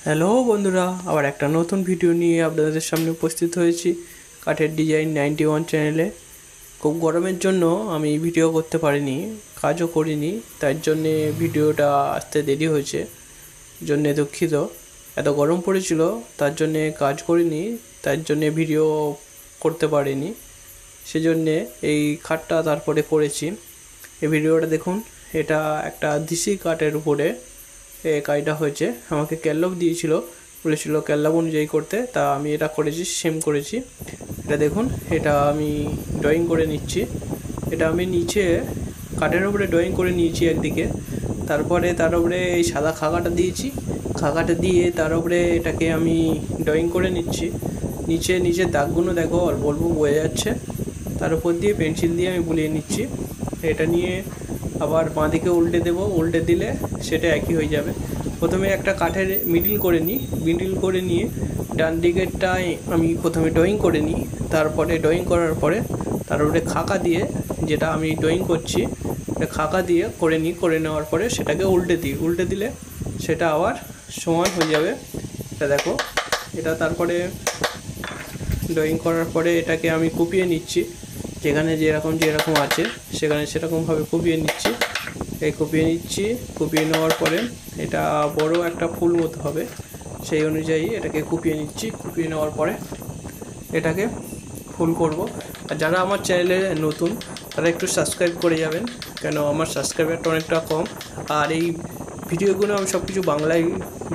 Hello বন্ধুরা, আবার একটা নতুন ভিডিও নিয়ে আপনাদের সামনে উপস্থিত হয়েছি কাঠের ডিজাইন 91 চ্যানেলে। খুব গরমের জন্য আমি ভিডিও করতে পারিনি, কাজও করিনি, তার জন্যে ভিডিওটা আসতে দেরি হয়েছে, জন্যে দুঃখিত। এত গরম পড়েছিল, তার জন্যে কাজ করিনি, তার জন্যে ভিডিও করতে পারিনি, সেজন্যে এই খাটটা তারপরে করেছি। এই ভিডিওটা দেখুন, এটা একটা দিশি কাঠের উপরে কাজটা হয়েছে। আমাকে ক্যাটলগ দিয়েছিল, বলেছিল ক্যাটলগ অনুযায়ী করতে, তা আমি এটা করেছি, সেম করেছি। এটা দেখুন, এটা আমি ড্রয়িং করে নিচ্ছি। এটা আমি নিচে কাঠের উপরে ড্রয়িং করে নিয়েছি একদিকে, তারপরে তার উপরে এই সাদা খাগাটা দিয়েছি। খাগাটা দিয়ে তার উপরে এটাকে আমি ড্রয়িং করে নিচ্ছি। নিচে দাগগুলো দেখো অল্প অল্প বয়ে যাচ্ছে, তার উপর দিয়ে পেন্সিল দিয়ে আমি বুলিয়ে নিচ্ছি। এটা নিয়ে আবার বাঁ দিকে উল্টে দেবো, উল্টে দিলে সেটা একই হয়ে যাবে। প্রথমে একটা কাঠের মিডিল করে নিই, মিডিল করে নিয়ে ডান দিকেরটায় আমি প্রথমে ড্রয়িং করে নিই, তারপরে ড্রয়িং করার পরে তার উপরে খাকা দিয়ে, যেটা আমি ড্রয়িং করছি খাকা দিয়ে করে নিই। করে নেওয়ার পরে সেটাকে উল্টে দিই, উল্টে দিলে সেটা আবার সমান হয়ে যাবে। এটা দেখো, এটা তারপরে ড্রয়িং করার পরে এটাকে আমি কুপিয়ে নিচ্ছি, যেখানে যেরকম আছে সেখানে সেরকমভাবে কুপিয়ে নিচ্ছি। এই কুপিয়ে নেওয়ার পরে এটা বড় একটা ফুল মতো হবে, সেই অনুযায়ী এটাকে কুপিয়ে নিচ্ছি। কুপিয়ে নেওয়ার পরে এটাকে ফুল করব। আর যারা আমার চ্যানেলে নতুন তারা একটু সাবস্ক্রাইব করে যাবেন, কেন আমার সাবস্ক্রাইবারটা অনেকটা কম। আর এই ভিডিওগুলো আমি সব কিছু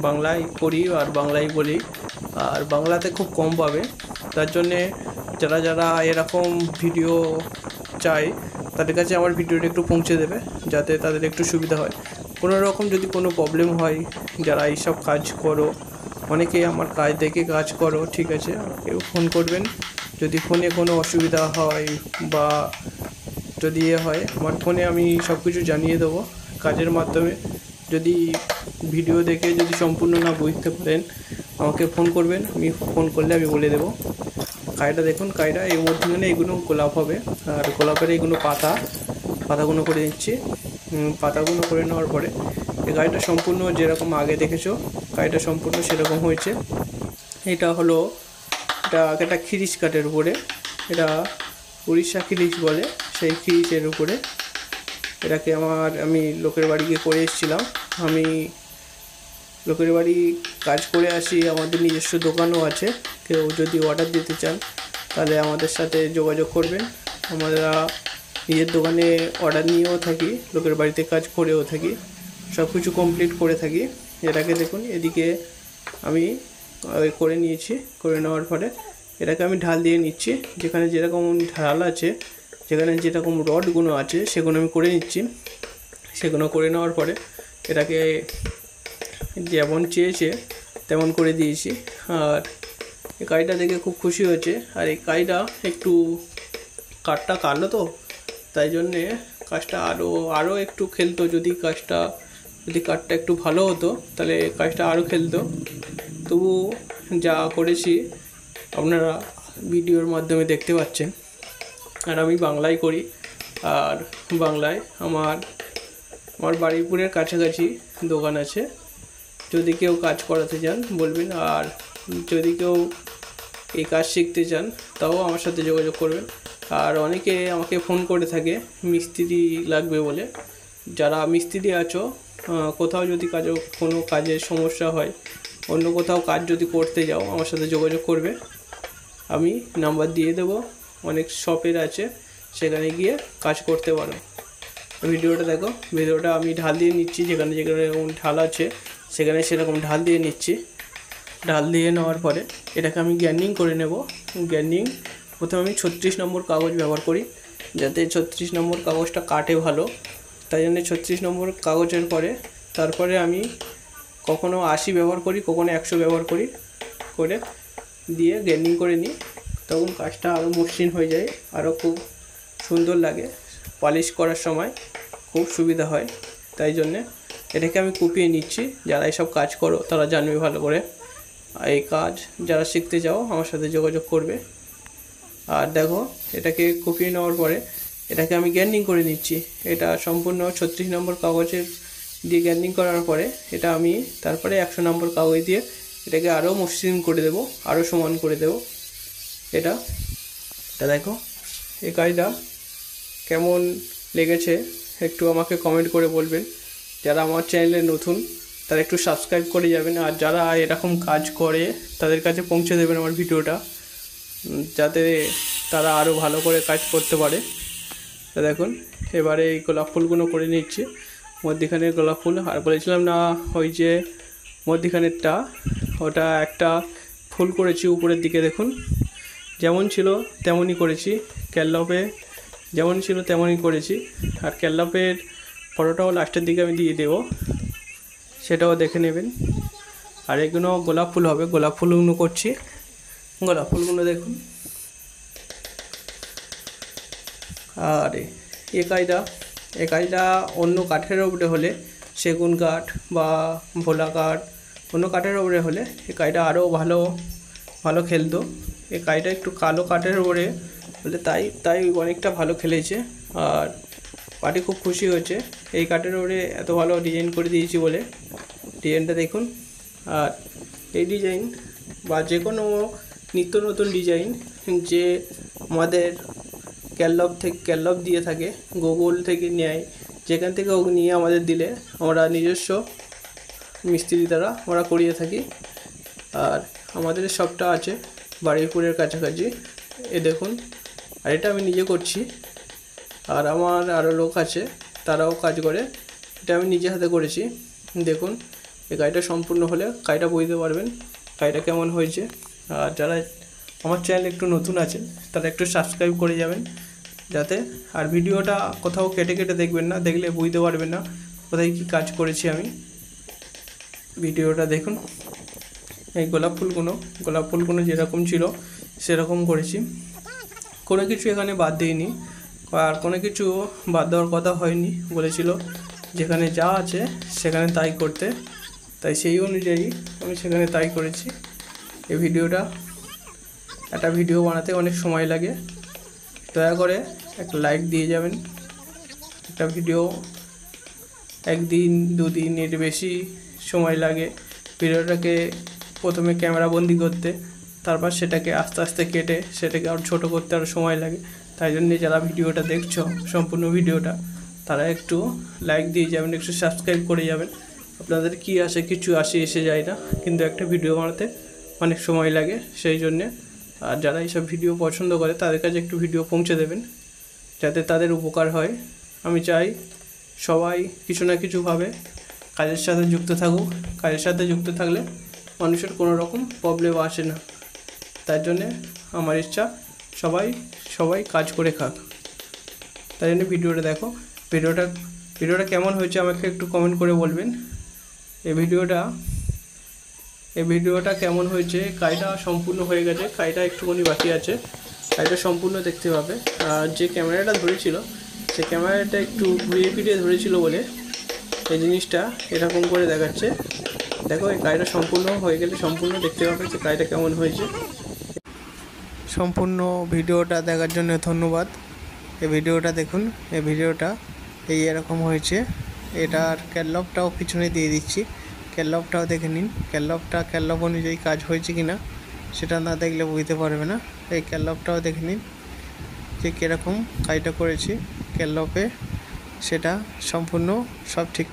বাংলায় করি আর বাংলায় বলি, আর বাংলাতে খুব কম পাবে। তার জন্যে যারা এরকম ভিডিও চাই তাদের কাছে আমার ভিডিওটা একটু পৌঁছে দেবে, যাতে তাদের একটু সুবিধা হয়। কোনো রকম যদি কোনো প্রবলেম হয়, যারা এইসব কাজ করো, অনেকেই আমার কাজ দেখে কাজ করো, ঠিক আছে, কেউ ফোন করবেন। যদি ফোনে কোনো অসুবিধা হয় বা যদি হয়, আমার ফোনে আমি সব কিছু জানিয়ে দেবো কাজের মাধ্যমে। যদি ভিডিও দেখে যদি সম্পূর্ণ না বুঝতে পারেন, আমাকে ফোন করবেন, আমি ফোন করলে আমি বলে দেবো। কাজটা দেখুন, কাজটা এই মধ্যখানে এইগুলো গোলাপ হবে, আর গোলাপের এইগুলো পাতাগুলো করে দিচ্ছি। পাতাগুলো করে নেওয়ার পরে এই গাড়িটা সম্পূর্ণ যেরকম আগে দেখেছো গাড়িটা সম্পূর্ণ সেরকম হয়েছে। এটা হলো একটা খিরিশ কাঠের উপরে, এটা উড়িষ্যা খিরিশ বলে, সেই খিরিশের উপরে এটাকে আমি লোকের বাড়ি গিয়ে করে এসেছিলাম। আমি লোকের বাড়ি কাজ করে আসি, আমাদের নিজস্ব দোকানও আছে। কেউ যদি অর্ডার দিতে চান তাহলে আমাদের সাথে যোগাযোগ করবেন। আমরা নিজের দোকানে অর্ডার নিয়েও থাকি, লোকের বাড়িতে কাজ করেও থাকি, সব কিছু কমপ্লিট করে থাকি। এটাকে দেখুন, এদিকে আমি করে নিয়েছি। করে নেওয়ার পরে এটাকে আমি ঢাল দিয়ে নিচ্ছি, যেখানে যেরকম ঢাল আছে, যেখানে যেরকম রডগুলো আছে সেগুলো আমি করে নিচ্ছি। সেগুলো করে নেওয়ার পরে এটাকে যেমন চেয়েছে তেমন করে দিয়েছি। আর এই কাজটা দেখে খুব খুশি হয়েছে। আর এই কাজটা একটু কাঠটা কালো তো, তাই জন্যে কাজটা আরও একটু খেলতো। যদি কাঠটা একটু ভালো হতো তাহলে কাজটা আরও খেলতো। তবু যা করেছি আপনারা ভিডিওর মাধ্যমে দেখতে পাচ্ছেন। আর আমি বাংলায় করি, আর বাংলায় আমার বারুইপুরের কাছাকাছি দোকান আছে। যদি কেউ কাজ করাতে চান বলবেন, আর যদি কেউ এই কাজ শিখতে চান তাও আমার সাথে যোগাযোগ করবেন। আর অনেকে আমাকে ফোন করে থাকে মিস্ত্রি লাগবে বলে। যারা মিস্ত্রি আছো, কোথাও যদি কোনো কাজের সমস্যা হয়, অন্য কোথাও কাজ যদি করতে যাও, আমার সাথে যোগাযোগ করবে, আমি নাম্বার দিয়ে দেবো। অনেক শপের আছে, সেখানে গিয়ে কাজ করতে পারো। ভিডিওটা দেখো, ভিডিওটা আমি ঢাল দিয়ে নিচ্ছি, যেখানে ঢাল আছে সেখানে সেরকম ঢাল দিয়ে নিচ্ছি। ঢাল দিয়ে নেওয়ার পরে এটাকে আমি গ্যান্ডিং করে নেব। গ্যান্ডিং প্রথমে আমি 36 নম্বর কাগজ ব্যবহার করি, যাতে 36 নম্বর কাগজটা কাটে ভালো। তাই জন্য 36 নম্বর কাগজের পরে তারপরে আমি কখনো 80 ব্যবহার করি, কখনো 100 ব্যবহার করে দিয়ে গ্যান্ডিং করে নিই। তখন কাজটা আরও মসৃণ হয়ে যায়, আরও খুব সুন্দর লাগে, পলিশ করার সময় খুব সুবিধা হয়। তাই জন্যে এটাকে আমি কুপিয়ে নিচ্ছি। যারা এইসব কাজ করো তারা জানবে ভালো করে। এই কাজ যারা শিখতে চাও আমার সাথে যোগাযোগ করবে। আর দেখো, এটাকে কুপিয়ে নেওয়ার পরে এটাকে আমি গ্যান্ডিং করে নিচ্ছি। এটা সম্পূর্ণ 36 নম্বর কাগজের দিয়ে গ্যান্ডিং করার পরে এটা আমি তারপরে 100 নম্বর কাগজ দিয়ে এটাকে আরও মসৃণ করে দেব, আরও সমান করে দেব। এটা দেখো এই কাজটা কেমন লেগেছে একটু আমাকে কমেন্ট করে বলবেন। যারা আমার চ্যানেলে নতুন তারা একটু সাবস্ক্রাইব করে যাবেন, আর যারা এরকম কাজ করে তাদের কাছে পৌঁছে দেবেন আমার ভিডিওটা, যাতে তারা আরও ভালো করে কাজ করতে পারে। তা দেখুন এবারে এই গোলাপ ফুলগুলো করে নিচ্ছি, মধ্যিখানের গোলাপ ফুল। আর বলেছিলাম না ওই যে মধ্যিখানেরটা, ওটা একটা ফুল করেছি উপরের দিকে, দেখুন যেমন ছিল তেমনই করেছি, ক্যানলপে যেমন ছিল তেমনই করেছি। আর ক্যানলপের ফটোটাও লাস্টের দিকে আমি দিয়ে দেবো, সেটাও দেখে নেবেন। আর এগুলো গোলাপ ফুল হবে, গোলাপ ফুলগুলো করছি। গোলাপ ফুলগুলো দেখুন। আর এই কাজটা অন্য কাঠের উপরে হলে, সেগুন কাঠ বা ভোলা কাঠ, অন্য কাঠের উপরে হলে এই কাজটা আরও ভালো খেলতো। এই কাজটা একটু কালো কাঠের উপরে হলে তাই অনেকটা ভালো খেলেছে, আর পার্টি খুব খুশি হয়েছে এই কাঠের উপরে এত ভালো ডিজাইন করে দিয়েছি বলে। ডিজাইনটা দেখুন। আর এই ডিজাইন বা যে কোনো নিত্য নতুন ডিজাইন যে আমাদের ক্যানলপ দিয়ে থাকে, গুগল থেকে নেয়, যেখান থেকে নিয়ে আমাদের দিলে আমরা নিজস্ব মিস্ত্রি দ্বারা আমরা করিয়ে থাকি। আর আমাদের শপটা আছে বারুইপুরের কাছাকাছি, এ দেখুন। আর এটা আমি নিজে করছি, আর আমার আরও লোক আছে তারাও কাজ করে। এটা আমি নিজে হাতে করেছি। দেখুন এই কাজটা সম্পূর্ণ হলে কাজটা বুঝতে পারবেন কাজটা কেমন হয়েছে। আর যারা আমার চ্যানেল একটু নতুন আছেন তারা একটু সাবস্ক্রাইব করে যাবেন যাতে। আর ভিডিওটা কোথাও কেটে দেখবেন না, দেখলে বুঝতে পারবেন না কোথায় কী কাজ করেছি আমি। ভিডিওটা দেখুন। এই গোলাপ ফুলগুলো যেরকম ছিল সেরকম করেছি, কোনো কিছু এখানে বাদ দিইনি। আর কোনো কিছু বাদ দেওয়ার কথা হয়নি, বলেছিল যেখানে যা আছে সেখানে তাই করতে, তাই সেই অনুযায়ী আমি সেখানে তাই করেছি। এই একটা ভিডিও বানাতে অনেক সময় লাগে, দয়া করে একটা লাইক দিয়ে যাবেন। একটা ভিডিও একদিন দুদিন এর বেশি সময় লাগে ভিডিওটাকে প্রথমে ক্যামেরা বন্দি করতে, তারপর সেটাকে আস্তে আস্তে কেটে সেটাকে আরও ছোটো করতে আরও সময় লাগে। তাই জন্যে যারা ভিডিওটা দেখছো সম্পূর্ণ ভিডিওটা, তারা একটু লাইক দিয়ে যাবেন, একটু সাবস্ক্রাইব করে যাবেন। আপনাদের কি আসে, কিছু এসে যায় না, কিন্তু একটা ভিডিও বানাতে অনেক সময় লাগে সেই জন্যে। আর যারা এইসব ভিডিও পছন্দ করে তাদের কাছে একটু ভিডিও পৌঁছে দেবেন যাতে তাদের উপকার হয়। আমি চাই সবাই কিছু না কিছুভাবে কাজের সাথে যুক্ত থাকুক। কাজের সাথে যুক্ত থাকলে মানুষের কোনো রকম প্রবলেম আসে না। তার জন্যে আমার ইচ্ছা সবাই কাজ করে খাক। তাই জন্য ভিডিওটা দেখো। ভিডিওটা কেমন হয়েছে আমাকে একটু কমেন্ট করে বলবেন। এই ভিডিওটা কেমন হয়েছে, কাজটা সম্পূর্ণ হয়ে গেছে, কাজটা একটুখানি বাকি আছে, কাজটা সম্পূর্ণ দেখতে পাবে। আর যে ক্যামেরাটা ধরেছিল সে ক্যামেরাটা একটু ঘুরিয়ে ফিরিয়ে ধরেছিল বলে এই জিনিসটা এরকম করে দেখাচ্ছে। দেখো এই কাজটা সম্পূর্ণ হয়ে গেলে সম্পূর্ণ দেখতে পাবে যে কাজটা কেমন হয়েছে। সম্পূর্ণ ভিডিওটা দেখার জন্য ধন্যবাদ। এই ভিডিওটা দেখুন। এই ভিডিওটা এরকম হয়েছে। এটার ক্যানলপটাও পিছনে দিয়ে দিচ্ছি, ক্যানলপটাও দেখে নিন। ক্যানলপ অনুযায়ী কাজ হয়েছে কিনা সেটা না দেখলে বুঝতে পারবে না। এই ক্যানলপটাও দেখে নিন যে কীরকম কাজটা করেছি ক্যানলপে, সেটা সম্পূর্ণ সব ঠিক।